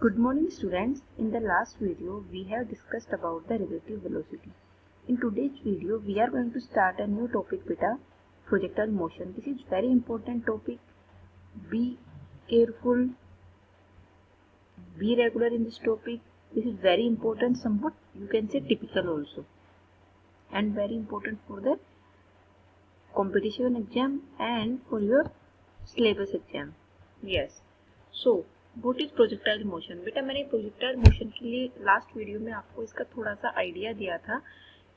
Good morning students. In the last video we have discussed about the relative velocity. In today's video we are going to start a new topic beta, projectile motion. This is very important topic. Be careful, be regular in this topic. This is very important, somewhat you can say typical also, and very important for the competition exam and for your syllabus exam. Yes. So what is projectile motion? बेटा मैंने projectile motion के लिए last video में आपको इसका थोड़ा सा idea दिया था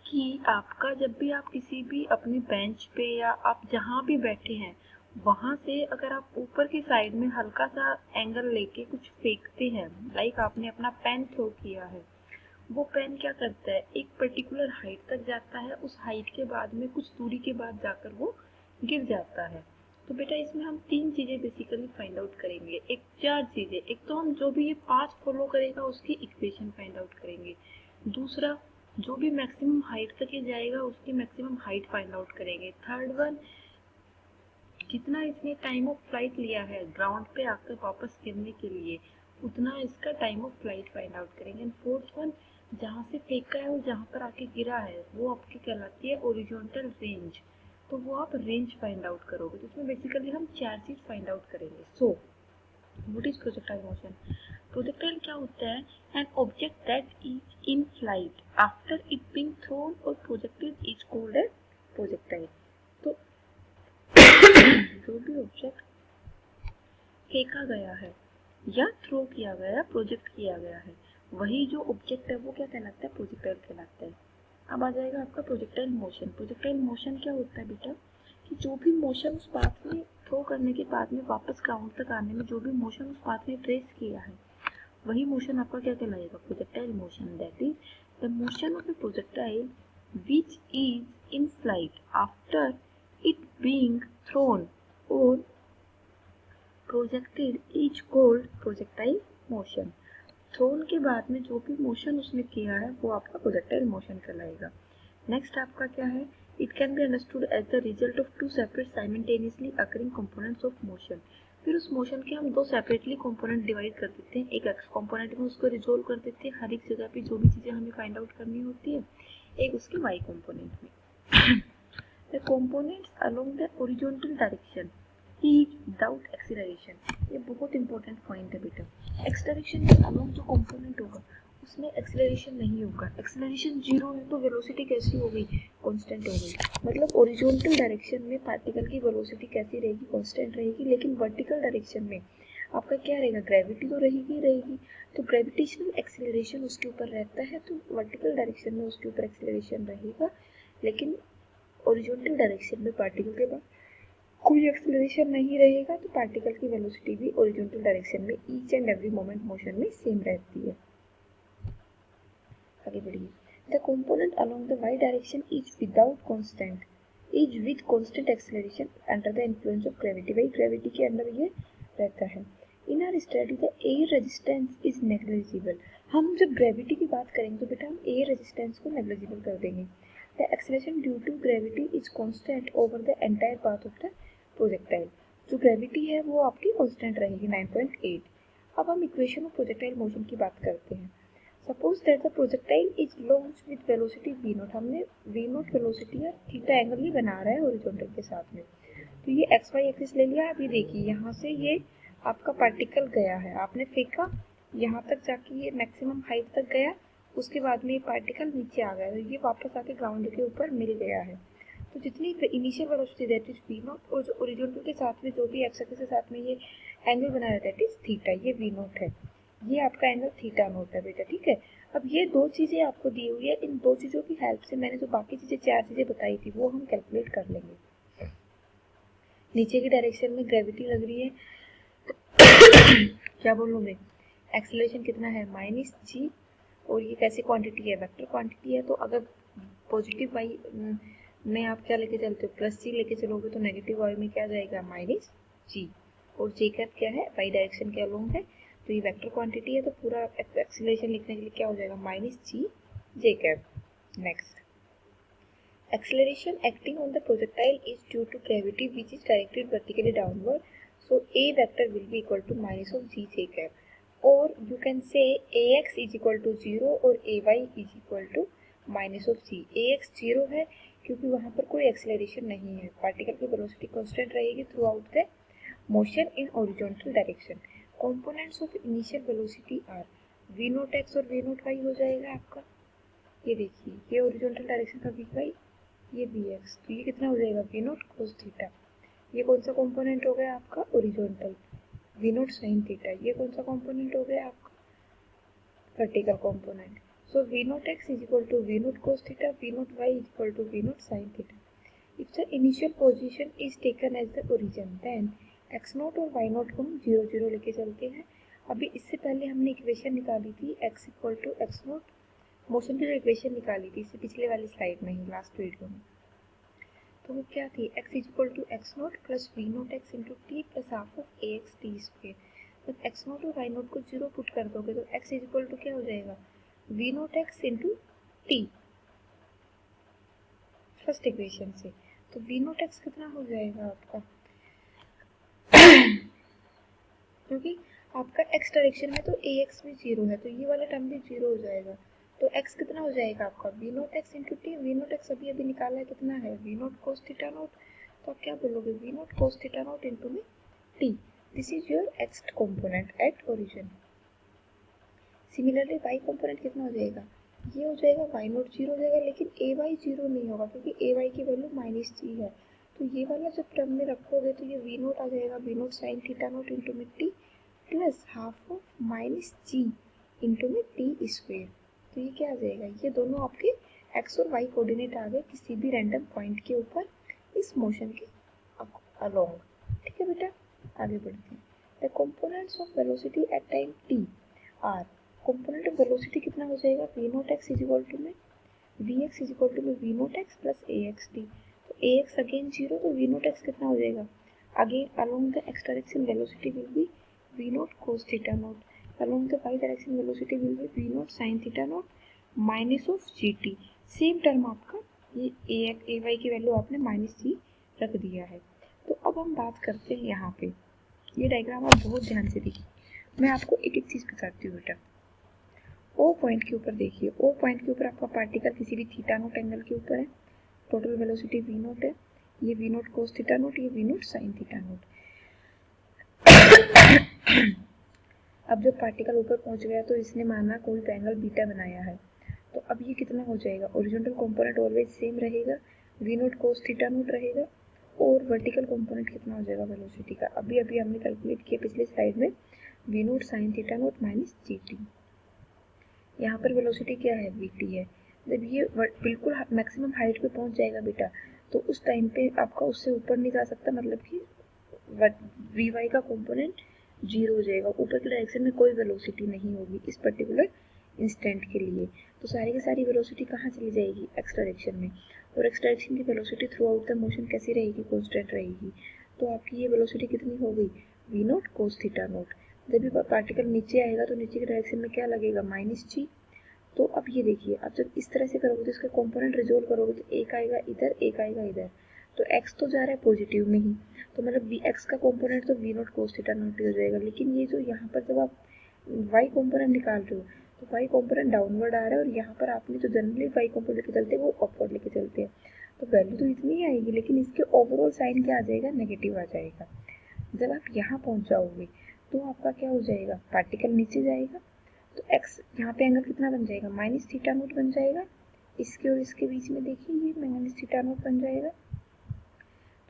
कि आपका जब भी आप किसी भी अपने बेंच पे या आप जहाँ भी बैठे हैं वहाँ से अगर आप ऊपर की साइड में हल्का सा एंगल लेके कुछ फेंकते हैं, लाइक आपने अपना पेन थ्रो किया है, वो पेन क्या करता है, एक पर्टिकुलर हाइट तक जाता है, उस हाइट के बाद में कुछ दूरी के बाद जाकर वो गिर जाता है। तो बेटा इसमें हम तीन चीजें बेसिकली फाइंड आउट करेंगे, चार चीजें। एक तो हम जो भी ये पाथ फॉलो करेगा उसकी इक्वेशन फाइंड आउट करेंगे। दूसरा, जो भी मैक्सिमम हाइट तक ये जाएगा उसकी मैक्सिमम हाइट फाइंड आउट करेंगे। थर्ड वन, जितना इसने टाइम ऑफ फ्लाइट लिया है ग्राउंड पे आकर वापस गिरने के लिए, उतना इसका time of flight find out करेंगे। एंड फोर्थ वन, जहाँ से फेंका है और जहाँ पर आके गिरा है वो आपकी कहलाती है ओरिजोनटल रेंज, तो वो आप रेंज फाइंड आउट करोगे। तो इसमें बेसिकली हम चार चीज फाइंड आउट करेंगे। So what is projectile motion? Projectile क्या होता है? An object that is in flight after it being thrown और projected is called as projectile. तो जो भी ऑब्जेक्ट फेंका गया है या थ्रो किया गया है, प्रोजेक्ट किया गया है, वही जो ऑब्जेक्ट है वो क्या कहलाता है? प्रोजेक्टाइल कहलाता है। अब आ जाएगा आपका प्रोजेक्टाइल मोशन। प्रोजेक्टाइल मोशन क्या होता है बेटा कि जो भी मोशन उस पाथ में थ्रो करने के बाद में वापस ग्राउंड तक आने में जो भी मोशन उस पाथ में ट्रेस किया है, वही मोशन आपका क्या कहलाएगा? Projectile motion. That is the motion of a projectile which is in flight after it being thrown और projected is called projectile motion. Thrown के बाद में जो भी मोशन उसने किया है वो आपका प्रोजेक्टाइल मोशन कहलाएगा। नेक्स्ट आपका क्या है? It can be understood as the result of two separate simultaneously occurring components of motion. फिर उस मोशन के हम दो सेपरेटली कंपोनेंट डिवाइड कर देते हैं, एक एक्स कंपोनेंट में उसको रिजोल्व कर देते हैं हर एक जगह पे जो भी चीजें हमें फाइंड आउट करनी होती है, एक उसके वाई कंपोनेंट में। The components along the horizontal direction is without acceleration. ये बहुत इंपॉर्टेंट पॉइंट है बेटा। एक्सीलरेशन के अलोंग जो कंपोनेंट होगा उसमें एक्सीलरेशन नहीं होगा। एक्सीलरेशन जीरो है तो वेलोसिटी कैसी हो गई? कांस्टेंट हो गई। मतलब ओरिजोनटल डायरेक्शन में पार्टिकल की वेलोसिटी कैसी रहेगी? कांस्टेंट रहेगी। लेकिन वर्टिकल डायरेक्शन में आपका क्या रहेगा? ग्रेविटी तो रहेगी रहेगी, तो ग्रेविटेशनल एक्सीलरेशन उसके ऊपर रहता है, तो वर्टिकल डायरेक्शन में उसके ऊपर एक्सीलरेशन रहेगा। लेकिन ओरिजोनटल डायरेक्शन में पार्टिकल के पास कोई एक्सीलरेशन नहीं रहेगा, तो पार्टिकल की वेलोसिटी भी ओरिजिनल डायरेक्शन में each and every moment motion में सेम रहती है। आगे बढ़िए। The component along the y direction is without constant is with constant acceleration under the influence of gravity. भाई ग्रेविटी के अंदर ये रहता है। In our study the air resistance is negligible. हम जब ग्रेविटी की बात करेंगे तो बेटा हम एयर रेजिस्टेंस को नेग्लिजिबल कर देंगे। The acceleration due to gravity is constant over the entire path of the projectile. जो ग्रेविटी है वो आपकी कांस्टेंट रहेगी 9.8। अब हम इक्वेशन ऑफ प्रोजेक्टाइल मोशन की बात करते हैं। Suppose that the projectile is launch with velocity v not. हमने v नॉट वेलोसिटी या थीटा एंगल ही बना रहा है हॉरिजॉन्टल के साथ में, तो ये एक्स वाई एक्सिस ले लिया। अभी देखिए यहाँ से ये आपका पार्टिकल गया है, आपने फेंका, यहाँ तक जाके ये मैक्सिमम हाइट तक गया, उसके बाद में ये पार्टिकल नीचे आ गया, तो ये वापस आके ग्राउंड के ऊपर मिल गया है। तो जितनी initial velocity that is v not, और जो ओरिजिनल के साथ में जो भी एक्स एक्सिस के साथ में ये एंगल बना है दैट इज थीटा, ये v नॉट है, ये आपका एंगल थीटा नॉट है बेटा। ठीक है। अब ये दो चीजें आपको दी हुई है, इन दो चीजों की हेल्प से मैंने जो बाकी चीजें चार चीजें बताई थी वो हम कैलकुलेट कर लेंगे। नीचे की डायरेक्शन में ग्रेविटी लग रही है क्या बोलोगे? एक्सीलरेशन कितना है? -g, और ये कैसी क्वांटिटी है? वेक्टर क्वांटिटी है। तो अगर पॉजिटिव वाई में आप क्या लेके चलते हो? +g लेके चलोगे तो नेगेटिव वाई में क्या जाएगा? -g। और j कैप क्या है? वाई डायरेक्शन के अलोंग है, तो ये वेक्टर क्वांटिटी है, तो पूरा एक्सीलरेशन लिखने के लिए क्या हो जाएगा? -g j cap. Next, acceleration acting on the projectile is due to gravity which is directed vertically downward, so a vector will be equal to minus of g j cap, or you can say ax is equal to 0 और ay is equal to minus of c। ax 0 है क्योंकि वहाँ पर कोई acceleration नहीं है, particle की velocity constant रहेगी throughout the motion in horizontal direction. Components of initial velocity are v naught x और v नोट y हो जाएगा आपका। ये देखिए ये हॉरिजॉन्टल डायरेक्शन का vy, ये vx, तो ये कितना हो जाएगा v नोट cos थीटा। ये कौन सा कंपोनेंट हो गया आपका horizontal, v naught sin theta. ये कौन सा कंपोनेंट हो गया आपका vertical component. So v naught x is equal to v naught cos theta, v naught y is equal to v naught sin theta. If the initial position is taken as the origin then x naught और y naught को हम 0 0 लेके चलते हैं। अभी इससे पहले हमने इक्वेशन निकाली थी x equal to x naught, motion की जो इक्वेशन निकाली थी इससे पिछले वाली स्लाइड में ही लास्ट वीडियो में, तो वो क्या थी x is equal to x naught plus v naught x into t plus half of a x t square. जब एक्स नोट और वाई नोट को 0 पुट कर दोगे तो x इज इक्वल टू क्या हो जाएगा we naught x into t first equation से। तो वी नोट एक्स कितना हो जाएगा आपका क्योंकि आपका x डायरेक्शन में तो ए एक्स भी 0 है तो ये वाला टर्म भी 0 हो जाएगा। तो x कितना हो जाएगा आपका V naught x into T. V naught X अभी अभी निकाला है कितना है we naught cos theta naught, तो आप क्या बोलोगे V naught cos theta naught into में T. This is your X component at origin. Similarly Y component कितना हो जाएगा, ये हो जाएगा वाई नोट 0 हो जाएगा, लेकिन ए वाई 0 नहीं होगा क्योंकि ए वाई की वैल्यू माइनस जी है। तो ये वाला जब टर्म में रखोगे तो ये वी नोट आ जाएगा we naught sine theta naught into में T plus half of minus G into में टी स्क्वेयर। तो ये क्या आ जाएगा, ये दोनों आपके एक्स और वाई कोऑर्डिनेट आ गए किसी भी रैंडम पॉइंट के ऊपर इस मोशन के अलोंग। ठीक है बेटा, आगे बढ़ते हैं। The components of velocity at time T are, component of velocity कितना हो जाएगा we naught X is equal to में V X is equal to में we naught X plus A x T. तो ए एक्स अगेन 0 तो v naught x कितना हो जाएगा, again along the x direction velocity will be v naught cos theta naught, along the y direction velocity will be v naught sin theta naught minus of gt। Same term आपका ये ए Y की value आपने minus जी रख दिया है। तो अब हम बात करते हैं यहाँ पे, ये डायग्राम आप बहुत ध्यान से देखिए, मैं आपको एक एक चीज़ बताती हूँ बेटा। ओ पॉइंट के ऊपर देखिए, ओ पॉइंट के ऊपर आपका पार्टिकल किसी भी थीटा नोट एंगल के ऊपर है, टोटल वेलोसिटी वी नोट है, ये V naught cos theta naught, ये V naught sine theta naught. अब जब पार्टिकल ऊपर पहुंच गया तो इसने माना कोई एंगल बीटा बनाया है, तो अब ये कितना हो जाएगा, ओरिजिनल कंपोनेंट ऑलवेज सेम रहेगा, v naught cos theta naught रहेगा, और वर्टिकल कंपोनेंट कितना हो जाएगा वेलोसिटी का, अभी अभी हमने कैलकुलेट किया पिछले स्लाइड में we naught sine theta naught minus ji t. यहाँ पर वेलोसिटी क्या है वी टी है। जब ये बिल्कुल मैक्सिमम हाइट पे पहुंच जाएगा बेटा तो उस टाइम पे आपका उससे ऊपर नहीं जा सकता, मतलब कि वी वाई का कंपोनेंट 0 हो जाएगा, ऊपर की डायरेक्शन में कोई वेलोसिटी नहीं होगी इस पर्टिकुलर इंस्टेंट के लिए। तो सारी की सारी वेलोसिटी कहाँ चली जाएगी, एक्स डायरेक्शन में, और एक्स डायरेक्शन की velocity through out the motion कैसी रहेगी, कांस्टेंट रहेगी। तो आपकी ये वेलोसिटी कितनी हो गई v naught cos theta naught. जब भी पार्टिकल नीचे आएगा तो नीचे की डायरेक्शन में क्या लगेगा माइनस जी। तो अब ये देखिए, आप जब इस तरह से करोगे तो इसका कंपोनेंट रिजोल्व करोगे तो एक आएगा इधर, एक आएगा इधर, तो x तो जा रहा है पॉजिटिव में ही, तो मतलब x का कंपोनेंट तो v naught cos theta naught हो जाएगा। लेकिन ये जो यहाँ पर जब आप y कंपोनेंट निकाल रहे हो तो y कंपोनेंट डाउनवर्ड आ रहा है, और यहाँ पर आपने जो जनरली y कंपोनेंट लेके चलते हैं वो अपवर्ड लेके चलते हैं, तो वैल्यू तो इतनी ही आएगी, लेकिन इसके ओवरऑल साइन क्या आ जाएगा, नेगेटिव आ जाएगा। जब आप यहाँ पहुँच जाओगे तो आपका क्या हो जाएगा, पार्टिकल नीचे जाएगा तो x यहाँ पे एंगल कितना बन जाएगा माइनस थीटा नोट बन जाएगा, इसके और इसके बीच में देखिए ये माइनस थीटा नोट बन जाएगा।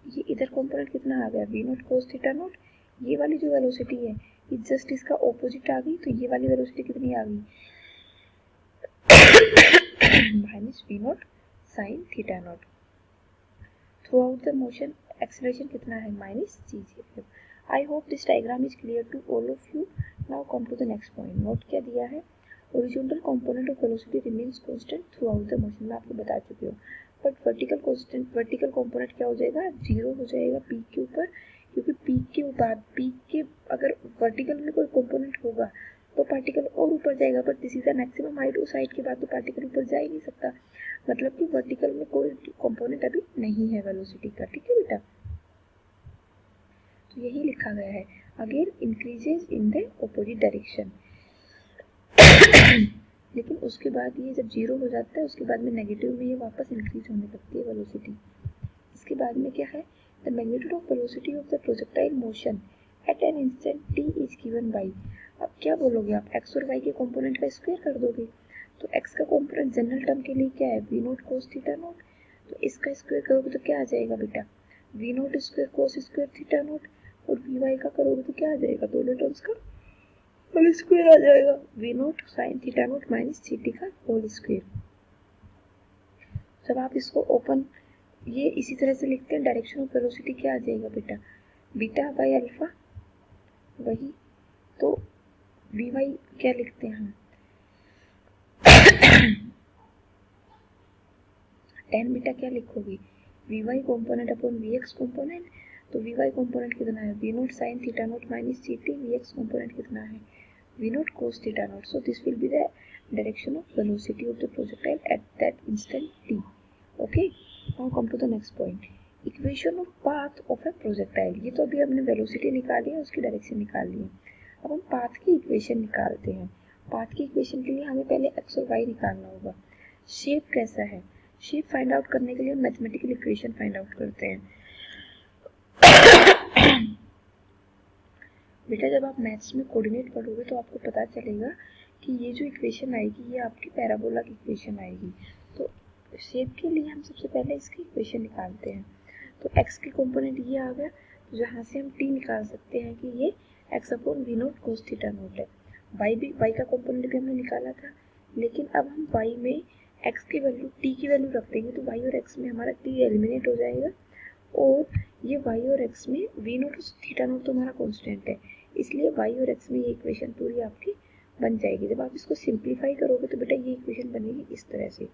ये इधर कंपोनेंट कितना आ गया v naught cos theta naught, ये वाली जो वेलोसिटी है ये जस्ट इसका ऑपोजिट आ गई, तो ये वाली वेलोसिटी कितनी आ गई minus v naught sine theta naught. Throughout the motion acceleration कितना है minus g g. I hope this diagram is clear to all of you. Now come to the next point. Note क्या दिया है, original component of velocity remains constant throughout the motion, मैं आपको बता चुकी हूँ। बट वर्टिकल कंपोनेंट क्या हो जाएगा, 0 हो जाएगा पीक के ऊपर, क्योंकि पीक के अगर वर्टिकल में कोई कंपोनेंट होगा तो पार्टिकल और ऊपर जाएगा, but this is the maximum height, उस हाइट के बाद तो पार्टिकल ऊपर जा ही नहीं सकता, मतलब कि वर्टिकल में कोई कंपोनेंट अभी नहीं है वेलोसिटी का। ठीक है बेटा, तो यही लिखा गया है, again increases in the opposite direction. लेकिन उसके बाद ये जब 0 हो जाता है उसके बाद में नेगेटिव में ये वापस इंक्रीज होने लगती है वेलोसिटी। इसके बाद में क्या है, the magnitude of velocity of the projectile motion at an instant t is given by. अब क्या बोलोगे आप, x और y के कंपोनेंट का स्क्वायर कर दोगे। तो x का कंपोनेंट जनरल टर्म के लिए क्या है, v note cos theta naught. तो इसका स्क्वायर करोगे तो क्या आ जाएगा बेटा, v note square cos square theta note. और vy का करोगे तो क्या आ जाएगा, दोनों टर्म्स का होल स्क्वायर आ जाएगा, v note sine theta naught minus ct का होल स्क्वायर। जब आप इसको ओपन ये इसी तरह से लिखते हैं, डायरेक्शन ऑफ वेलोसिटी क्या आ जाएगा बेटा, बीटा बाई अल्फा, वही तो वी वाई क्या लिखते हैं हम, टेन बीटा क्या लिखोगे, v y component upon v x component. तो वी वाई कॉम्पोनेंट कितना है, we naught sine theta naught minus c t, v x component कितना है, we naught cos theta naught. So this will be the direction of velocity of the projectile at that instant t. Okay, now come to the next point, equation of path of a projectile. ये तो अभी हमने velocity निकाली है, उसकी direction निकाल ली है। अब हम पाथ की इक्वेशन निकालते हैं। पाथ की इक्वेशन के लिए हमें पहले एक्स और वाई निकालना होगा। शेप कैसा है, शेप फाइंड आउट करने के लिए मैथमेटिकल इक्वेशन फाइंड आउट करते हैं। बेटा जब आप मैथ्स में कोऑर्डिनेट पढ़ोगे तो आपको पता चलेगा कि ये जो इक्वेशन आएगी ये आपकी पैराबोला की इक्वेशन आएगी। तो शेप के लिए हम सबसे पहले इसकी इक्वेशन निकालते हैं। तो x के कंपोनेंट ये आ गया, तो जहाँ से हम t निकाल सकते हैं कि ये x upon v naught cos theta naught है। y का कंपोनेंट भी हमने निकाला था, लेकिन अब हम y में x की वैल्यू t की वैल्यू रख देंगे तो y और x में हमारा t एलिमिनेट हो जाएगा, और ये y और x में वी नोट थीटा नोट तो हमारा कांस्टेंट है, इसलिए y और x में ये इक्वेशन पूरी आपकी बन जाएगी। जब आप इसको सिंप्लीफाई करोगे तो बेटा ये इक्वेशन बनेगी इस तरह से,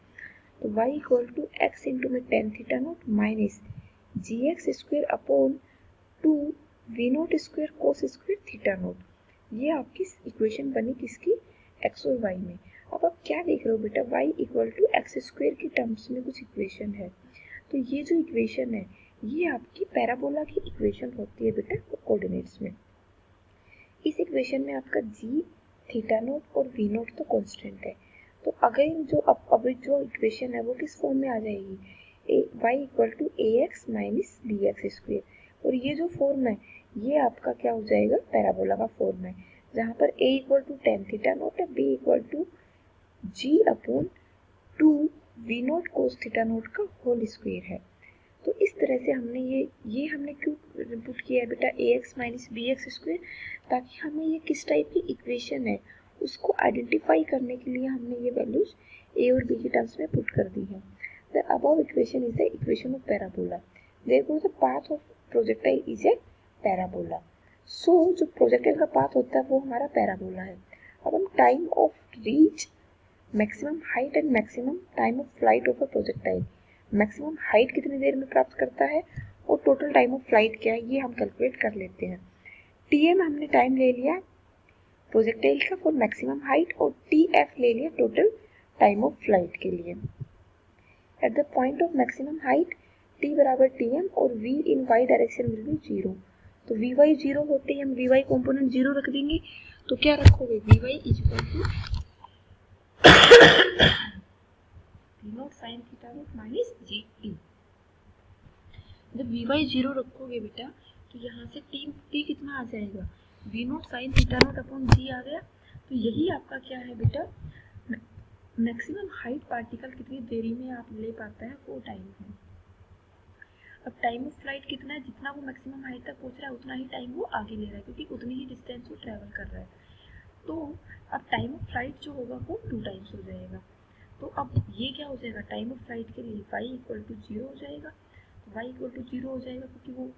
तो y equal to x into में tan theta naught minus G X square upon 2 we naught square cos square theta naught. ये आपकी इक्वेशन बनी किसकी, x और y में। अब आप क्या देख रहे हो बेटा, y equal to x square की टर्म्स में कुछ इक्वेशन है, तो ये जो इक्वेशन है ये आपकी पैराबोला की इक्वेशन होती है बेटा कोऑर्डिनेट्स में। इस इक्वेशन में आपका जी थीटा नोट और वी नोट तो कांस्टेंट है, तो अगेन जो अब जो इक्वेशन है वो किस फॉर्म में आ जाएगी, y equal to a x minus B x square. और ये जो फॉर्म है ये आपका क्या हो जाएगा, पैराबोला का फॉर्म है, जहाँ पर a equal to tan theta naught है, b equal to g upon 2 we naught cos theta naught का होल स्क्वेयर है। तो इस तरह से हमने ये हमने क्यों पुट किया है बेटा A x minus B x square, ताकि हमें ये किस टाइप की इक्वेशन है उसको आइडेंटिफाई करने के लिए हमने ये वैल्यूज ए और बी के टर्म्स में पुट कर दी है। The above equation is the equation of parabola, therefore the path of projectile is a parabola. So जो प्रोजेक्टाइल का पाथ होता है वो हमारा पैराबोला है। अब हम time of reach, maximum height and maximum time of flight of a projectile, maximum height कितनी देर में प्राप्त करता है और टोटल टाइम ऑफ फ्लाइट क्या है ये हम कैलकुलेट कर लेते हैं। टीएम हमने टाइम ले लिया प्रोजेक्टाइल का फॉर मैक्सिमम हाइट, और टीएफ ले लिया टोटल टाइम ऑफ फ्लाइट के लिए। At the point of maximum height t बराबर टीएम और v in y direction will be zero. तो वी वाई जीरो होते ही हम वी वाई कॉम्पोनेंट जीरो रख देंगे, तो क्या रखोगे, V Y is equal to V naught sine theta naught minus ji T. जब वी वाई जीरो रखोगे बेटा तो यहाँ से टी कितना आ जाएगा, we naught sine theta naught upon G आ गया। तो यही आपका क्या है बेटा, मैक्सिमम हाइट पार्टिकल कितनी देरी में आप ले पाता है वो टाइम है। अब टाइम ऑफ फ्लाइट कितना है, जितना वो मैक्सिमम हाइट तक पहुँच रहा है उतना ही टाइम वो आगे ले रहा है, क्योंकि उतनी ही डिस्टेंस वो ट्रैवल कर रहा है। तो अब टाइम ऑफ फ्लाइट जो होगा वो 2 टाइम्स हो जाएगा। तो अब ये क्या हो जाएगा, टाइम ऑफ फ्लाइट के लिए y इक्वल टू जीरो हो जाएगा, y इक्वल टू जीरो हो जाएगा क्योंकि वो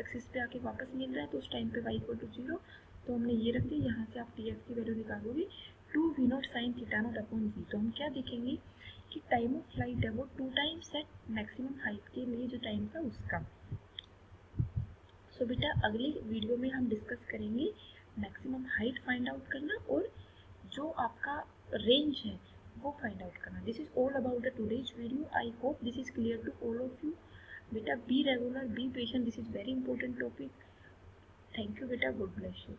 एक्सिस पे आके वापस मिल रहा है, तो उस टाइम पे y इक्वल टू जीरो। तो हमने ये रख दिया, यहाँ से आप टी एफ की वैल्यू निकालोगे 2 V naught sine theta naught upon G. तो हम क्या देखेंगे कि टाइम ऑफ फ्लाइट है वो 2 टाइम्स एट मैक्सिमम हाइट के लिए जो टाइम था उसका। सो बेटा अगली वीडियो में हम डिस्कस करेंगे मैक्सिमम हाइट फाइंड आउट करना और जो आपका रेंज है वो फाइंड आउट करना। This is all about the today's video. I hope this is clear to all of you. बेटा be regular, be patient, this is very important topic. Thank you बेटा, good bless you.